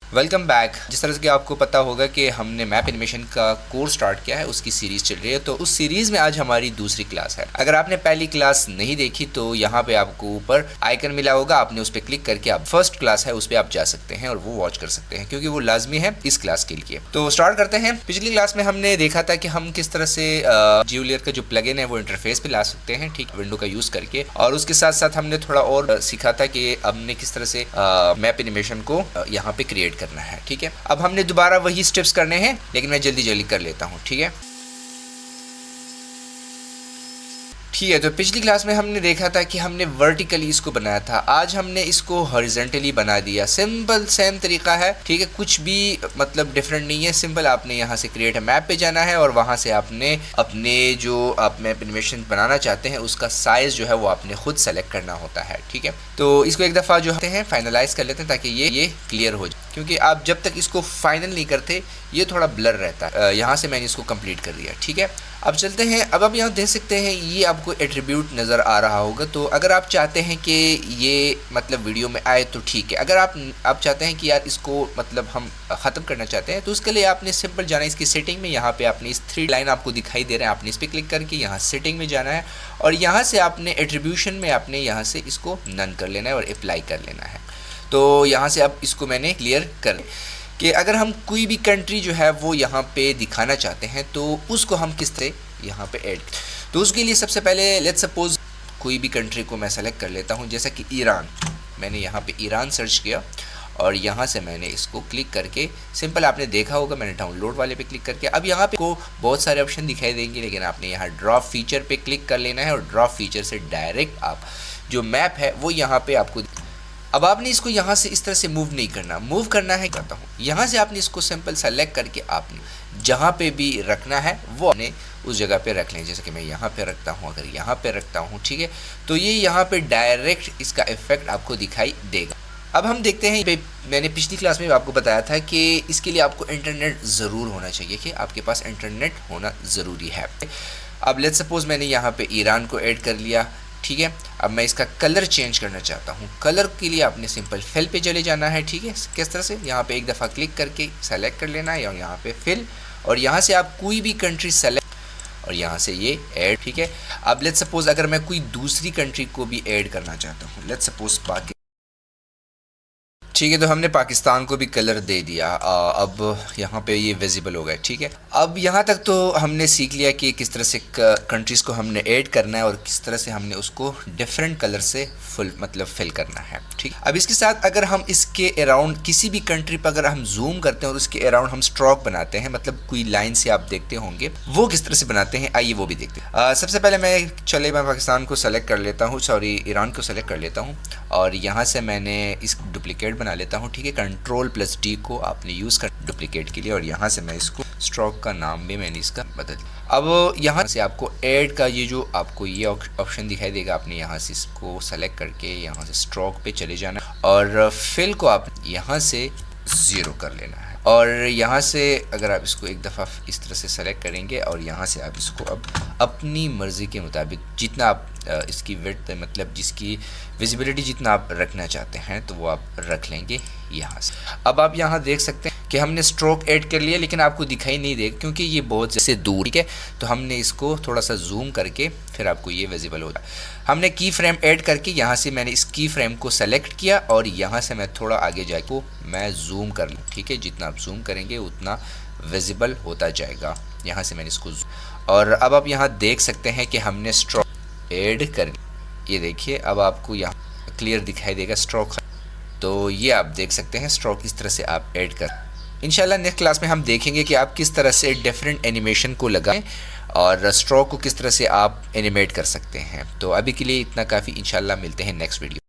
Welcome back. जिस तरह से कि आपको पता होगा कि हमने मैप एनिमेशन का कोर्स स्टार्ट किया है, उसकी सीरीज़ चल रही है। तो उस सीरीज़ में आज हमारी दूसरी क्लास है। अगर आपने पहली क्लास नहीं देखी तो यहाँ पे आपको ऊपर आइकन मिला होगा, आपने उस पर क्लिक करके आप फर्स्ट क्लास है उस पर आप जा सकते हैं और वो वॉच कर सकते हैं, क्योंकि वो लाजमी है इस क्लास के लिए। तो स्टार्ट करते हैं। पिछली क्लास में हमने देखा था कि हम किस तरह से ज्यूलियर का जो प्लगइन है वो इंटरफेस पे ला सकते हैं, ठीक, विंडो का यूज़ करके। और उसके साथ साथ हमने थोड़ा और सीखा था कि हमने किस तरह से मैप एनिमेशन को यहाँ पे क्रिएट करना है। ठीक है, अब हमने दोबारा वही स्टेप्स करने हैं, लेकिन मैं जल्दी जल्दी कर लेता हूँ। ठीक है, तो पिछली क्लास में हमने देखा था कि हमने वर्टिकली इसको बनाया था, आज हमने इसको हॉरिजॉन्टली बना दिया। सिंपल सेम तरीका है, ठीक है, कुछ भी मतलब डिफरेंट नहीं है। सिंपल आपने यहाँ से क्रिएट अ मैप पे जाना है और वहाँ से आपने अपने जो आप मैप एनिमेशन बनाना चाहते हैं उसका साइज जो है वो आपने खुद सेलेक्ट करना होता है। ठीक है, तो इसको एक दफ़ा जो हैं फाइनलाइज कर लेते हैं ताकि ये क्लियर हो जाए, क्योंकि आप जब तक इसको फाइनल नहीं करते ये थोड़ा ब्लर रहता है। यहाँ से मैंने इसको कंप्लीट कर दिया। ठीक है, अब चलते हैं। अब आप यहाँ देख सकते हैं ये आपको एट्रीब्यूट नज़र आ रहा होगा। तो अगर आप चाहते हैं कि ये मतलब वीडियो में आए तो ठीक है। अगर आप चाहते हैं कि यार इसको मतलब हम ख़त्म करना चाहते हैं तो उसके लिए आपने सिंपल जाना है इसकी सेटिंग में। यहाँ पे आपने इस 3 लाइन आपको दिखाई दे रहे हैं, आपने इस पर क्लिक करके यहाँ सेटिंग में जाना है और यहाँ से आपने एट्रीब्यूशन में आपने यहाँ से इसको नन कर लेना है और अप्लाई कर लेना है। तो यहाँ से अब इसको मैंने क्लियर कर कि अगर हम कोई भी कंट्री जो है वो यहाँ पे दिखाना चाहते हैं तो उसको हम किस तरह यहाँ पे ऐड। तो उसके लिए सबसे पहले लेट्स सपोज कोई भी कंट्री को मैं सेलेक्ट कर लेता हूँ, जैसा कि ईरान। मैंने यहाँ पे ईरान सर्च किया और यहाँ से मैंने इसको क्लिक करके सिंपल आपने देखा होगा मैंने डाउनलोड वाले पे क्लिक करके अब यहाँ पे को बहुत सारे ऑप्शन दिखाई देंगे, लेकिन आपने यहाँ ड्रॉप फीचर पे क्लिक कर लेना है और ड्रॉप फीचर से डायरेक्ट आप जो मैप है वो यहाँ पे आपको। अब आपने इसको यहाँ से इस तरह से मूव नहीं करना, मूव करना है कहता हूँ यहाँ से आपने इसको सिंपल सेलेक्ट करके आपने जहाँ पे भी रखना है वो आपने उस जगह पे रख लें। जैसे कि मैं यहाँ पे रखता हूँ, अगर यहाँ पे रखता हूँ, ठीक है, तो ये यहाँ पे डायरेक्ट इसका इफेक्ट आपको दिखाई देगा। अब हम देखते हैं, मैंने पिछली क्लास में आपको बताया था कि इसके लिए आपको इंटरनेट ज़रूर होना चाहिए, कि आपके पास इंटरनेट होना ज़रूरी है। अब लेट्स सपोज मैंने यहाँ पे ईरान को ऐड कर लिया। ठीक है, अब मैं इसका कलर चेंज करना चाहता हूँ। कलर के लिए आपने सिंपल फिल पे चले जाना है। ठीक है, किस तरह से यहाँ पे एक दफ़ा क्लिक करके सेलेक्ट कर लेना है और यहाँ पे फिल, और यहाँ से आप कोई भी कंट्री सेलेक्ट और यहाँ से ये ऐड। ठीक है, अब लेट्स सपोज अगर मैं कोई दूसरी कंट्री को भी ऐड करना चाहता हूँ, लेट्स सपोज पाकिस्तान। ठीक है, तो हमने पाकिस्तान को भी कलर दे दिया। अब यहाँ पे ये विजिबल हो गया। ठीक है, अब यहाँ तक तो हमने सीख लिया कि किस तरह से कंट्रीज़ को हमने ऐड करना है और किस तरह से हमने उसको डिफरेंट कलर से फिल करना है। ठीक, अब इसके साथ अगर हम इसके अराउंड किसी भी कंट्री पर अगर हम जूम करते हैं और उसके अराउंड हम स्ट्रोक बनाते हैं, मतलब कोई लाइन से आप देखते होंगे वो किस तरह से बनाते हैं, आइए वो भी देखते हैं। सबसे पहले मैं पाकिस्तान को सेलेक्ट कर लेता हूँ, सॉरी ईरान को सेलेक्ट कर लेता हूँ और यहाँ से मैंने इस डुप्लीकेट बना लेता हूँ। ठीक है, Ctrl+D को आपने यूज़ कर डुप्लीकेट के लिए और यहाँ से मैं इसको स्ट्रोक का नाम भी मैंने इसका बदल दिया। अब यहाँ से आपको ऐड का ये जो आपको ये ऑप्शन दिखाई देगा, आपने यहाँ से इसको सेलेक्ट करके यहाँ से स्ट्रोक पे चले जाना और फिल को आप यहाँ से 0 कर लेना है। और यहाँ से अगर आप इसको एक दफ़ा इस तरह से सेलेक्ट करेंगे और यहाँ से आप इसको अब अपनी मर्ज़ी के मुताबिक जितना आप इसकी विड्थ मतलब जिसकी विजिबिलिटी जितना आप रखना चाहते हैं तो वो आप रख लेंगे यहाँ से। अब आप यहाँ देख सकते हैं कि हमने स्ट्रोक ऐड कर लिया, लेकिन आपको दिखाई नहीं देगा क्योंकि ये बहुत से दूर। ठीक है, तो हमने इसको थोड़ा सा जूम करके फिर आपको ये विजिबल होगा। हमने की फ्रेम ऐड करके यहाँ से मैंने इस की फ्रेम को सेलेक्ट किया और यहाँ से मैं थोड़ा आगे जाके मैं जूम कर लूँ। ठीक है, जितना आप जूम करेंगे उतना विजिबल होता जाएगा। यहाँ से मैंने इसको और अब आप यहाँ देख सकते हैं कि हमने स्ट्रोक ऐड कर, ये देखिए अब आपको यहाँ क्लियर दिखाई देगा स्ट्रोक। तो ये आप देख सकते हैं स्ट्रोक इस तरह से आप ऐड कर। इंशाल्लाह नेक्स्ट क्लास में हम देखेंगे कि आप किस तरह से डिफरेंट एनिमेशन को लगाएं और स्ट्रोक को किस तरह से आप एनिमेट कर सकते हैं। तो अभी के लिए इतना काफ़ी, इंशाल्लाह मिलते हैं नेक्स्ट वीडियो।